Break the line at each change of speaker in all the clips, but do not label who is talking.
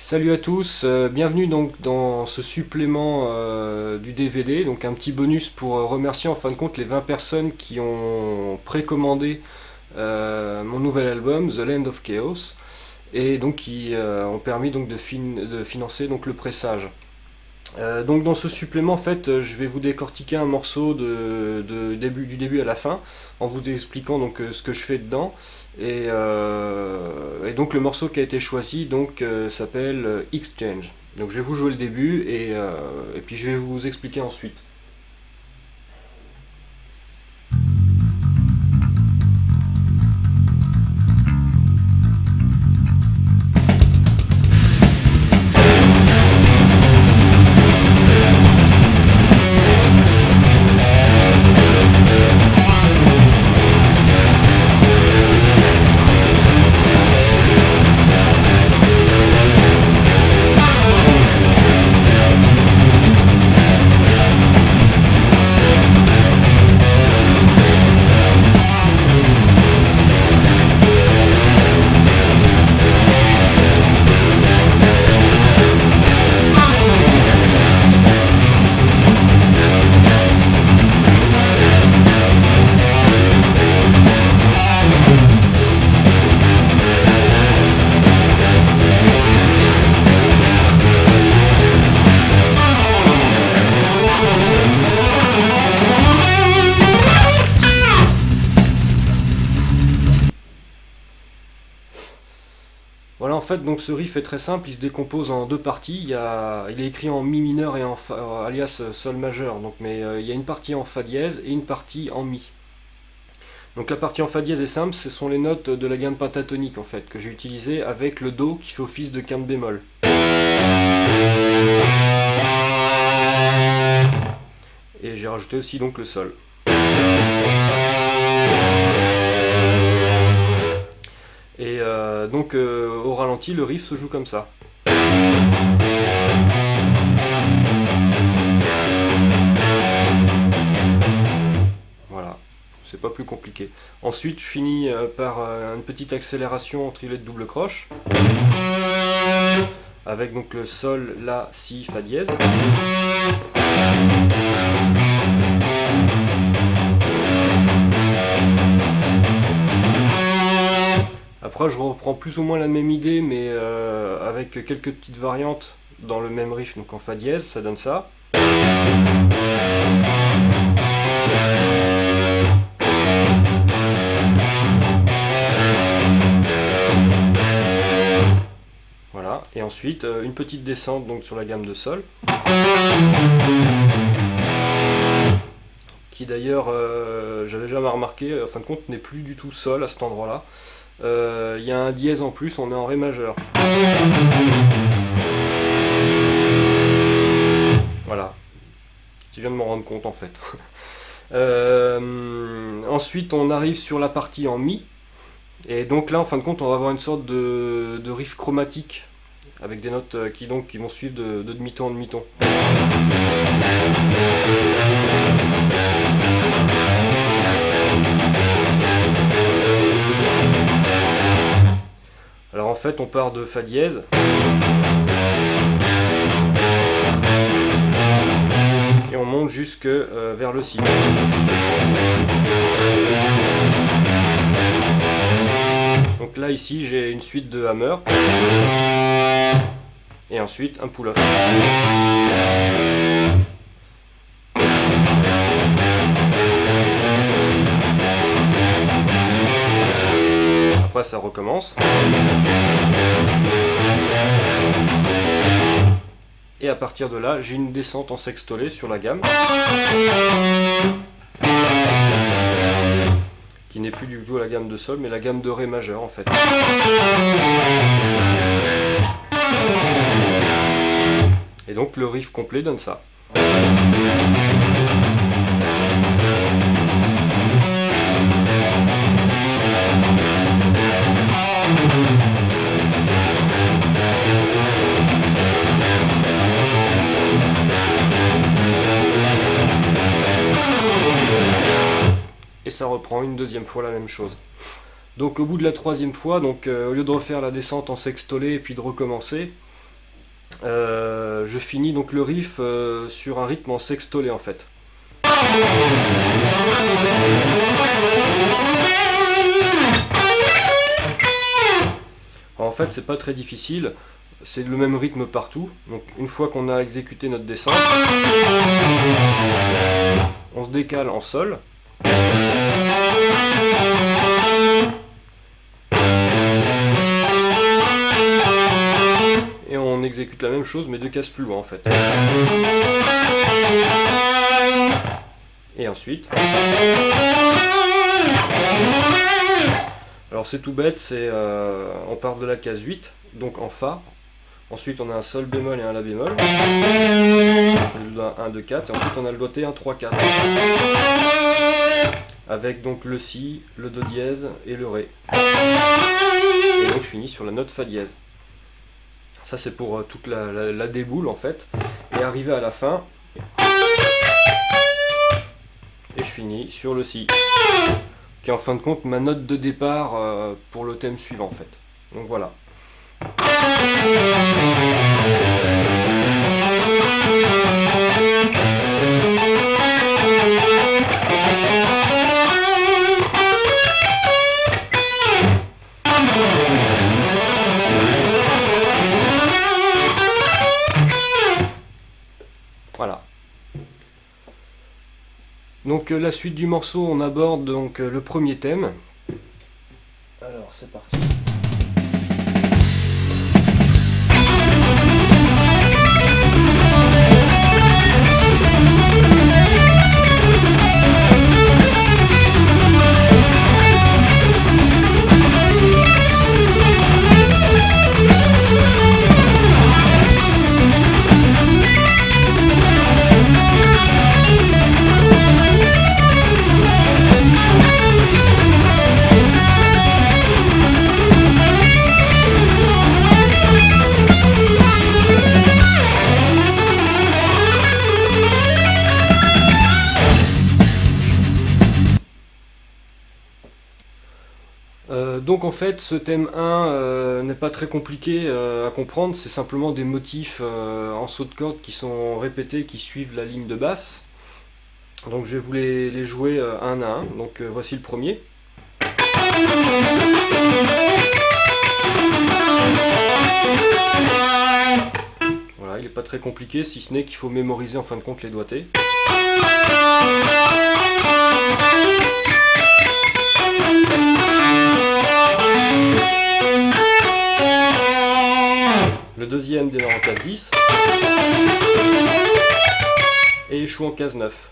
Salut à tous, bienvenue donc dans ce supplément du DVD, donc un petit bonus pour remercier en fin de compte les 20 personnes qui ont précommandé mon nouvel album The Land of Chaos et donc qui ont permis donc de financer donc le pressage. Donc dans ce supplément en fait je vais vous décortiquer un morceau du début à la fin en vous expliquant donc ce que je fais dedans et donc le morceau qui a été choisi donc s'appelle Exchange. Donc je vais vous jouer le début et puis je vais vous expliquer ensuite. Voilà, en fait, donc ce riff est très simple, il se décompose en deux parties. Il est écrit en mi mineur et en fa, alias sol majeur, donc, mais il y a une partie en fa dièse et une partie en mi. Donc la partie en fa dièse est simple, ce sont les notes de la gamme pentatonique en fait que j'ai utilisé avec le do qui fait office de quinte bémol. Et j'ai rajouté aussi donc le sol. Et donc au ralenti, le riff se joue comme ça. Voilà, c'est pas plus compliqué. Ensuite, je finis par une petite accélération en trilet de double croche, avec donc le sol, la, si, fa dièse. Après, je reprends plus ou moins la même idée, mais avec quelques petites variantes dans le même riff, donc en fa dièse, ça donne ça. Voilà, et ensuite une petite descente donc sur la gamme de sol, qui d'ailleurs, j'avais jamais remarqué, en fin de compte, n'est plus du tout sol à cet endroit-là. Il y a un dièse en plus, on est en ré majeur. Voilà, si je viens de m'en rendre compte en fait. Ensuite on arrive sur la partie en mi, et donc là en fin de compte on va avoir une sorte de riff chromatique, avec des notes qui vont suivre de demi-ton en demi-ton. Alors en fait on part de fa dièse, et on monte jusque vers le si. Donc là ici j'ai une suite de hammer, et ensuite un pull-off. Après ça recommence. Et à partir de là, j'ai une descente en sextolé sur la gamme, qui n'est plus du tout la gamme de sol, mais la gamme de ré majeur en fait. Et donc le riff complet donne ça. Et ça reprend une deuxième fois la même chose. Donc au bout de la troisième fois, donc, au lieu de refaire la descente en sextolé et puis de recommencer, je finis donc le riff sur un rythme en sextolé en fait. Alors, en fait, c'est pas très difficile, c'est le même rythme partout. Donc une fois qu'on a exécuté notre descente, on se décale en sol. Et on exécute la même chose mais 2 cases plus loin en fait. Et ensuite... Alors c'est tout bête, on part de la case 8, donc en Fa. Ensuite on a un Sol bémol et un La bémol. Donc, le doigt 1, 2, 4. Et ensuite on a le doigté 1, 3, 4. Avec donc le Si, le Do dièse et le Ré. Et donc je finis sur la note Fa dièse. Ça c'est pour toute la déboule en fait. Et arrivé à la fin, et je finis sur le Si, qui est en fin de compte ma note de départ pour le thème suivant en fait. Donc voilà. Voilà. Donc la suite du morceau, on aborde donc le premier thème. Alors c'est parti. Donc en fait ce thème 1 n'est pas très compliqué à comprendre, c'est simplement des motifs en saut de corde qui sont répétés, qui suivent la ligne de basse. Donc je vais vous les jouer un à un, donc voici le premier. Voilà, il n'est pas très compliqué, si ce n'est qu'il faut mémoriser en fin de compte les doigtés. Le deuxième démarre en case 10 et échoue en case 9.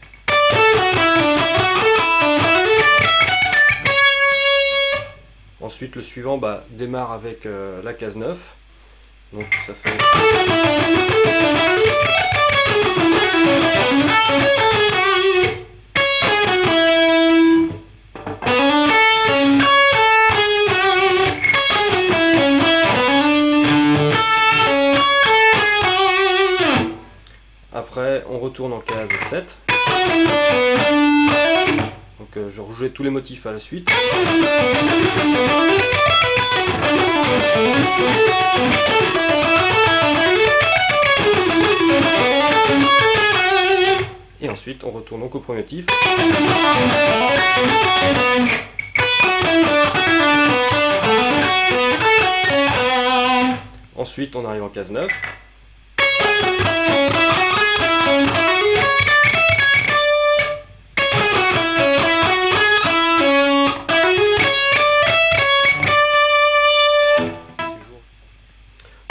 Ensuite le suivant démarre avec la case 9, donc ça fait... Après, on retourne en case 7. Donc je rejoue tous les motifs à la suite. Et ensuite, on retourne donc au premier motif. Ensuite, on arrive en case 9.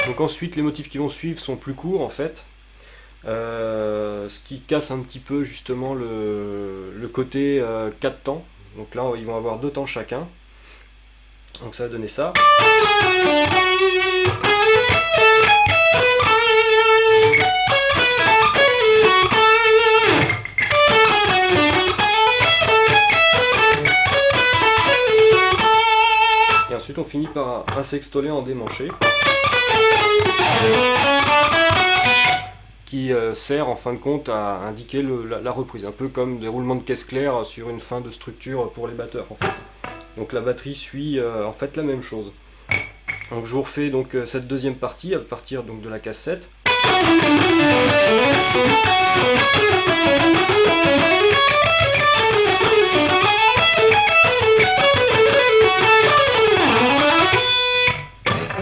Donc ensuite les motifs qui vont suivre sont plus courts en fait, ce qui casse un petit peu justement le côté 4 temps. Donc là ils vont avoir 2 temps chacun, donc ça va donner ça. Et ensuite on finit par un sextolé en démanché, qui sert en fin de compte à indiquer la reprise, un peu comme des roulements de caisse claire sur une fin de structure pour les batteurs en fait. Donc la batterie suit en fait la même chose. Donc je vous refais donc cette deuxième partie à partir donc de la case 7.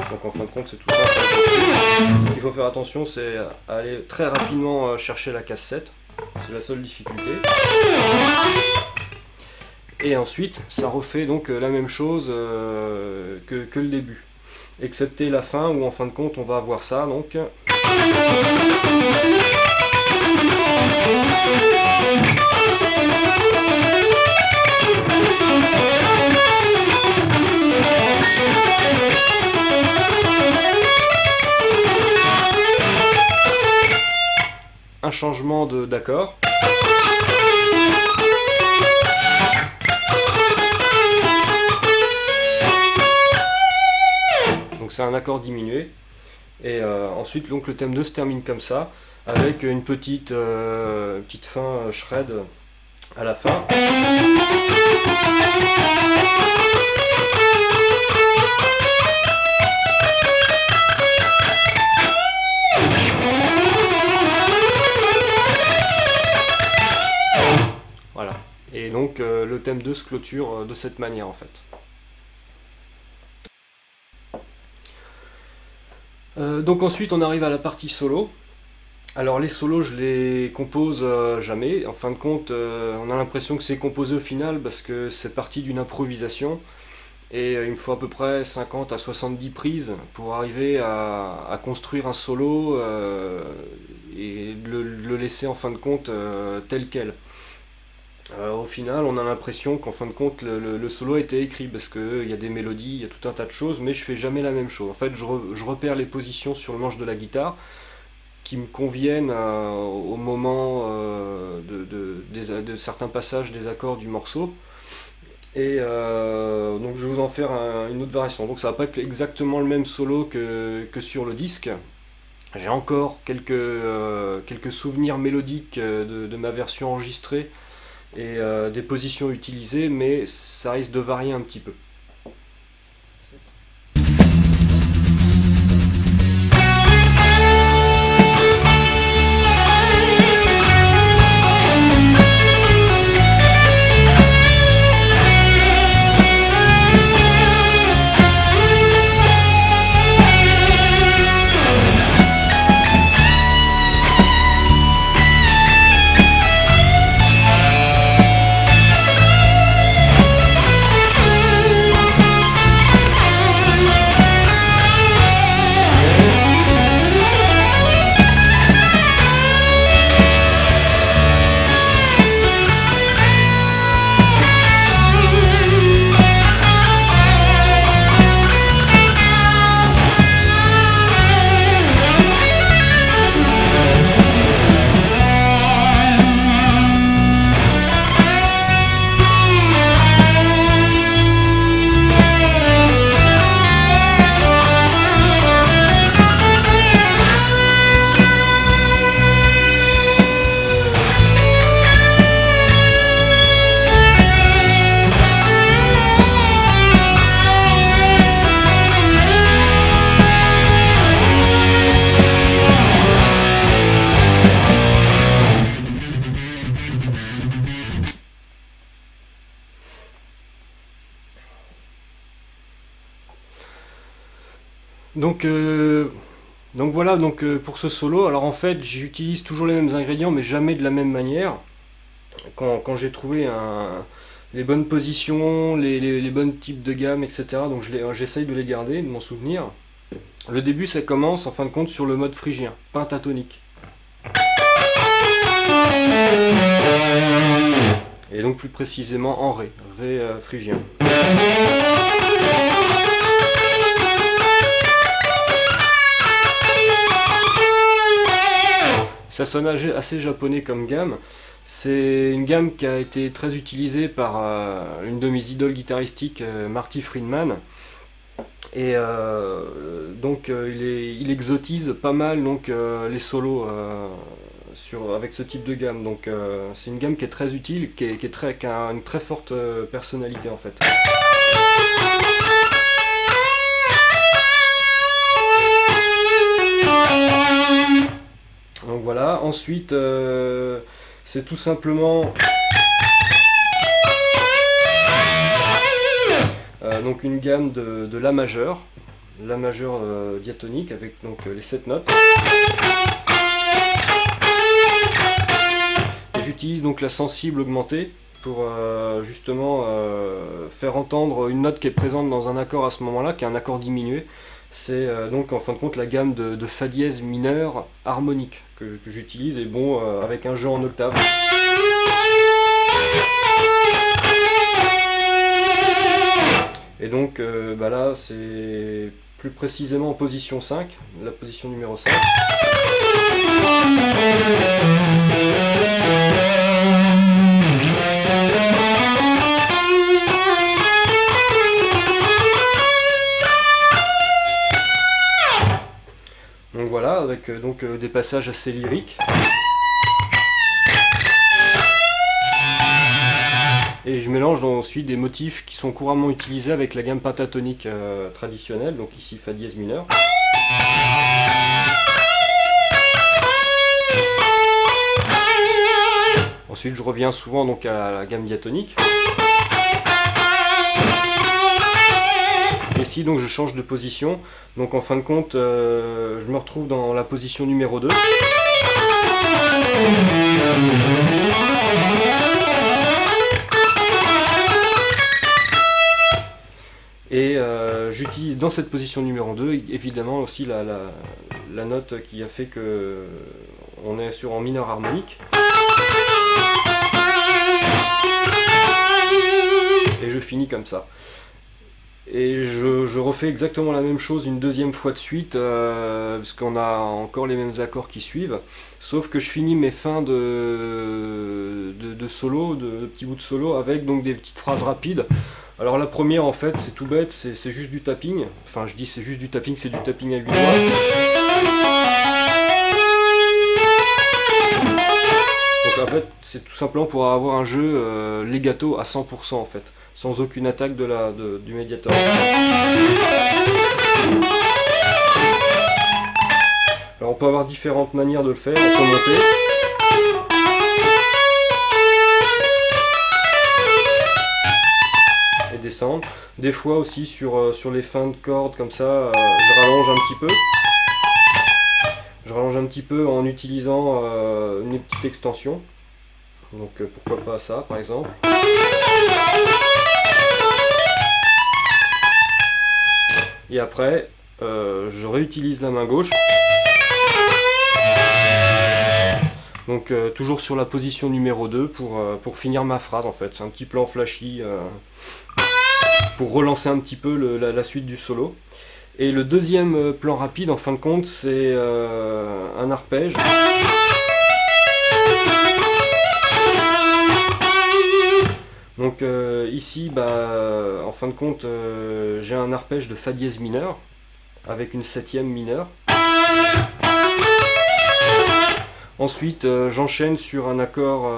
Donc en fin de compte c'est tout ça. Ce qu'il faut faire attention, c'est aller très rapidement chercher la cassette. C'est la seule difficulté. Et ensuite ça refait donc la même chose que le début. Excepté la fin où en fin de compte on va avoir ça donc. Un changement d'accord. Donc c'est un accord diminué. Et ensuite donc le thème 2 se termine comme ça, avec une petite fin shred à la fin. Voilà. Et donc le thème 2 se clôture de cette manière en fait. Donc ensuite on arrive à la partie solo. Alors les solos je les compose jamais, en fin de compte on a l'impression que c'est composé au final parce que c'est parti d'une improvisation et il me faut à peu près 50 à 70 prises pour arriver à construire un solo et le laisser en fin de compte tel quel. Au final on a l'impression qu'en fin de compte le solo a été écrit parce qu'il y a des mélodies, il y a tout un tas de choses, mais je fais jamais la même chose. En fait je repère les positions sur le manche de la guitare qui me conviennent au moment de certains passages des accords du morceau. Et donc je vais vous en faire une autre variation. Donc ça va pas être exactement le même solo que sur le disque. J'ai encore quelques souvenirs mélodiques de ma version enregistrée et des positions utilisées, mais ça risque de varier un petit peu. Donc voilà pour ce solo. Alors en fait j'utilise toujours les mêmes ingrédients mais jamais de la même manière. Quand j'ai trouvé les bonnes positions, les bons types de gamme, etc. Donc j'essaye de les garder, de m'en souvenir. Le début ça commence en fin de compte sur le mode phrygien, pentatonique. Et donc plus précisément en ré phrygien. Ça sonne assez japonais comme gamme. C'est une gamme qui a été très utilisée par une de mes idoles guitaristiques, Marty Friedman. Et donc il exotise pas mal les solos avec ce type de gamme. Donc c'est une gamme qui est très utile, qui a une très forte personnalité en fait. ensuite c'est tout simplement donc une gamme de La majeur diatonique avec donc les 7 notes. Et j'utilise donc la sensible augmentée pour justement faire entendre une note qui est présente dans un accord à ce moment-là, qui est un accord diminué. C'est donc en fin de compte la gamme de Fa dièse mineur harmonique que j'utilise, et bon, avec un jeu en octave. Et donc là c'est plus précisément en position 5, la position numéro 5. Donc voilà, avec des passages assez lyriques. Et je mélange ensuite des motifs qui sont couramment utilisés avec la gamme pentatonique traditionnelle, donc ici Fa dièse mineur. Ensuite je reviens souvent donc à la gamme diatonique. Ici donc je change de position, donc en fin de compte je me retrouve dans la position numéro 2. Et j'utilise dans cette position numéro 2 évidemment aussi la note qui a fait que on est en mineur harmonique. Et je finis comme ça. Et je refais exactement la même chose une deuxième fois de suite, parce qu'on a encore les mêmes accords qui suivent, sauf que je finis mes fins de solo, de petits bouts de solo, avec donc des petites phrases rapides. Alors la première en fait c'est tout bête, c'est juste du tapping, enfin je dis c'est juste du tapping, c'est du tapping à 8 doigts. Donc en fait c'est tout simplement pour avoir un jeu legato à 100% en fait, sans aucune attaque du médiator. Alors on peut avoir différentes manières de le faire, on peut monter. Et descendre. Des fois aussi sur les fins de cordes comme ça, je rallonge un petit peu. Je rallonge un petit peu en utilisant une petite extension. Donc pourquoi pas ça par exemple. Et après, je réutilise la main gauche. Donc toujours sur la position numéro 2 pour finir ma phrase en fait. C'est un petit plan flashy pour relancer un petit peu la suite du solo. Et le deuxième plan rapide en fin de compte c'est un arpège. Donc ici, en fin de compte, j'ai un arpège de Fa dièse mineur, avec une 7e mineure. Ensuite, j'enchaîne sur un accord,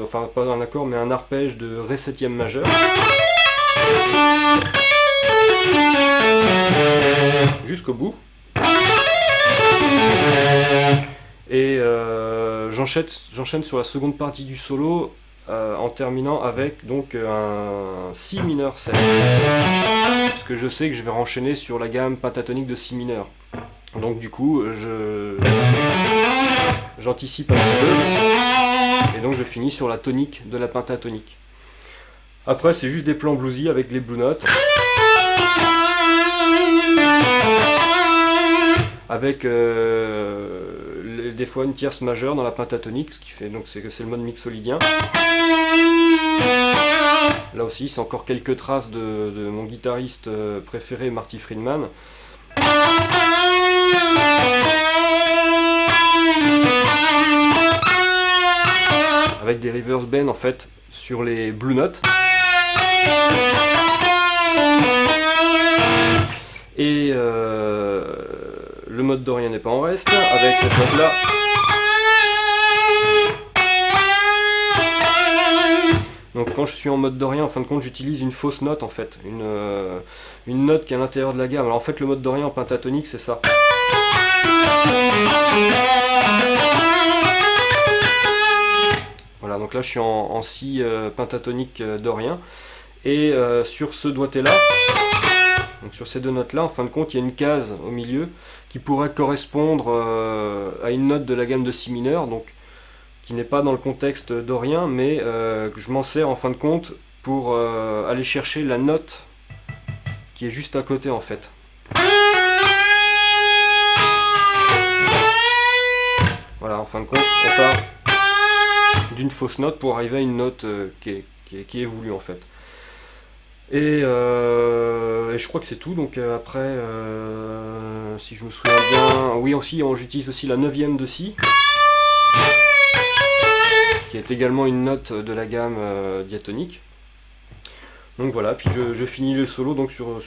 enfin pas un accord, mais un arpège de Ré 7e majeur. Jusqu'au bout. Et j'enchaîne sur la seconde partie du solo, en terminant avec donc un Si mineur 7. Parce que je sais que je vais renchaîner sur la gamme pentatonique de Si mineur. Donc du coup, j'anticipe un petit peu. Et donc je finis sur la tonique de la pentatonique. Après c'est juste des plans bluesy avec les blue notes. Avec des fois une tierce majeure dans la pentatonique, ce qui fait donc c'est le mode mixolydien. Là aussi c'est encore quelques traces de mon guitariste préféré Marty Friedman. Avec des reverse bend en fait sur les blue notes. Et le mode dorien n'est pas en reste, avec cette note là. Donc quand je suis en mode dorien, en fin de compte, j'utilise une fausse note en fait, une note qui est à l'intérieur de la gamme. Alors en fait le mode dorien en pentatonique c'est ça. Voilà, donc là je suis en si pentatonique dorien. Et sur ce doigté-là, donc sur ces deux notes-là, en fin de compte, il y a une case au milieu qui pourrait correspondre à une note de la gamme de si mineur, donc qui n'est pas dans le contexte dorien, mais que je m'en sers en fin de compte pour aller chercher la note qui est juste à côté en fait. Voilà, en fin de compte, on part d'une fausse note pour arriver à une note qui est voulue en fait. Et je crois que c'est tout. Donc après, si je me souviens bien, oui aussi, j'utilise aussi la 9e de si, qui est également une note de la gamme diatonique. Donc voilà, puis je finis le solo donc sur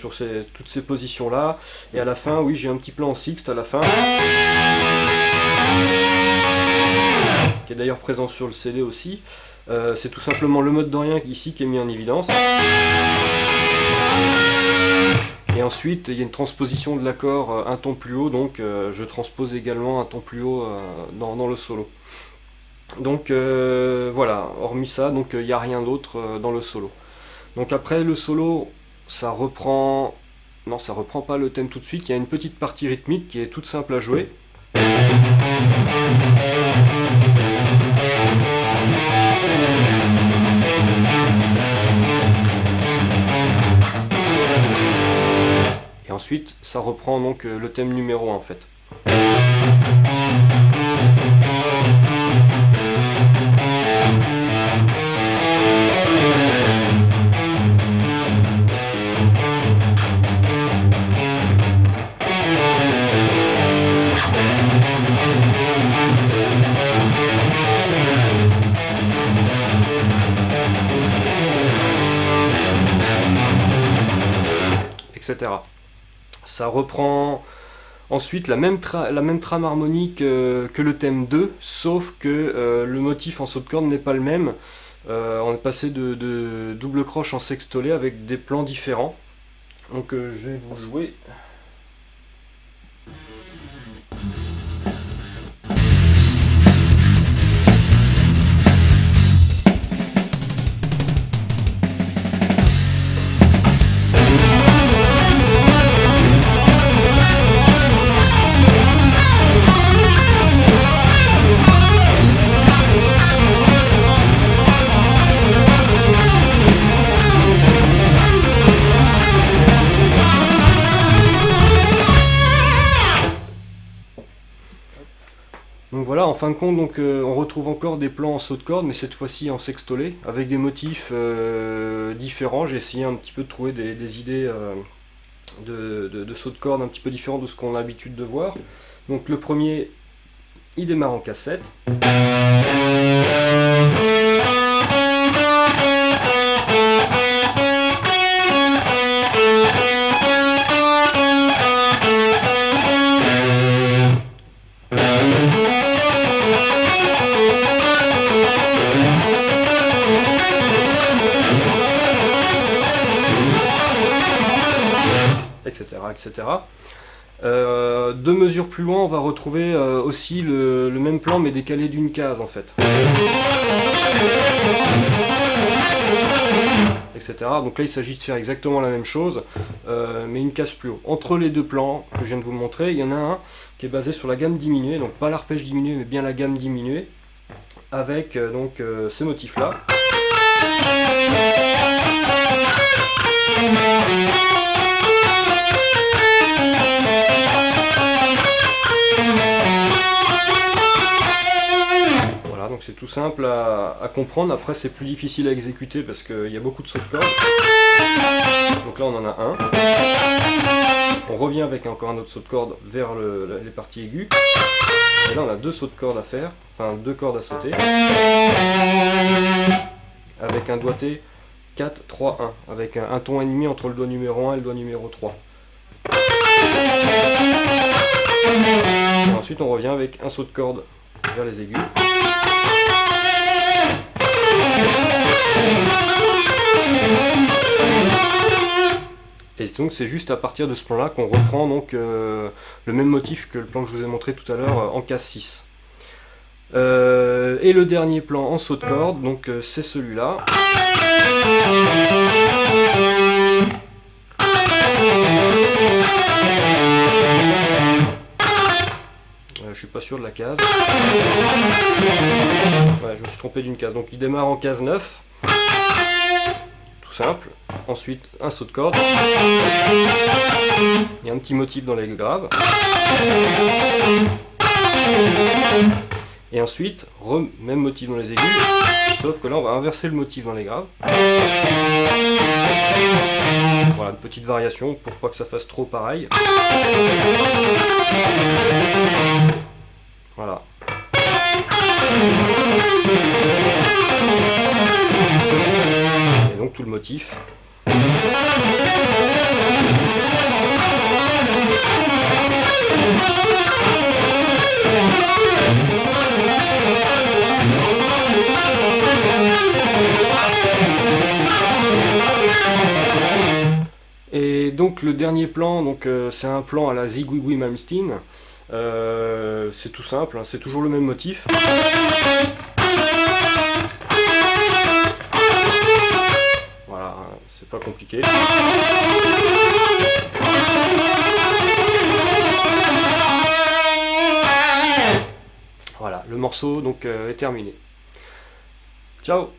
toutes ces positions là, et à la fin, oui, j'ai un petit plan en sixte à la fin, qui est d'ailleurs présent sur le CD aussi. C'est tout simplement le mode dorien ici qui est mis en évidence. Et ensuite, il y a une transposition de l'accord un ton plus haut, donc je transpose également un ton plus haut dans le solo. Donc voilà, hormis ça, donc il n'y a rien d'autre dans le solo. Donc après le solo, ça reprend... Non, ça reprend pas le thème tout de suite, il y a une petite partie rythmique qui est toute simple à jouer. Et ensuite, ça reprend donc le thème numéro 1 en fait. Etc. Ça reprend ensuite la même trame harmonique que le thème 2, sauf que le motif en saut de corde n'est pas le même. On est passé de double croche en sextolé avec des plans différents. Donc je vais vous jouer. Donc voilà, en fin de compte, donc, on retrouve encore des plans en saut de corde, mais cette fois-ci en sextolé, avec des motifs différents. J'ai essayé un petit peu de trouver des idées de saut de corde un petit peu différents de ce qu'on a l'habitude de voir. Donc le premier, il démarre en cassette. Etc. 2 mesures plus loin, on va retrouver aussi le même plan mais décalé d'une case en fait. Etc. Donc là il s'agit de faire exactement la même chose, mais une case plus haut. Entre les deux plans que je viens de vous montrer, il y en a un qui est basé sur la gamme diminuée, donc pas l'arpège diminué mais bien la gamme diminuée, avec donc ces motifs là. Donc c'est tout simple à comprendre, après c'est plus difficile à exécuter parce qu'il y a beaucoup de sauts de corde. Donc là on en a un. On revient avec encore un autre saut de corde vers les parties aiguës. Et là on a 2 sauts de corde à faire, enfin 2 cordes à sauter. Avec un doigté 4, 3, 1. Avec un ton et demi entre le doigt numéro 1 et le doigt numéro 3. Et ensuite on revient avec un saut de corde vers les aigus. Et donc c'est juste à partir de ce plan-là qu'on reprend donc le même motif que le plan que je vous ai montré tout à l'heure en case 6. Et le dernier plan en saut de corde, donc c'est celui-là. Je suis pas sûr de la case. Ouais, je me suis trompé d'une case. Donc il démarre en case 9. Tout simple. Ensuite, un saut de corde. Il y a un petit motif dans les graves. Et ensuite, même motif dans les aigus. Sauf que là, on va inverser le motif dans les graves. Voilà, une petite variation pour pas que ça fasse trop pareil. Voilà. Et donc tout le motif. Et donc le dernier plan, c'est un plan à la Zigouigou Malmsteen. C'est tout simple, hein, c'est toujours le même motif. Voilà, c'est pas compliqué. Voilà, le morceau donc est terminé. Ciao!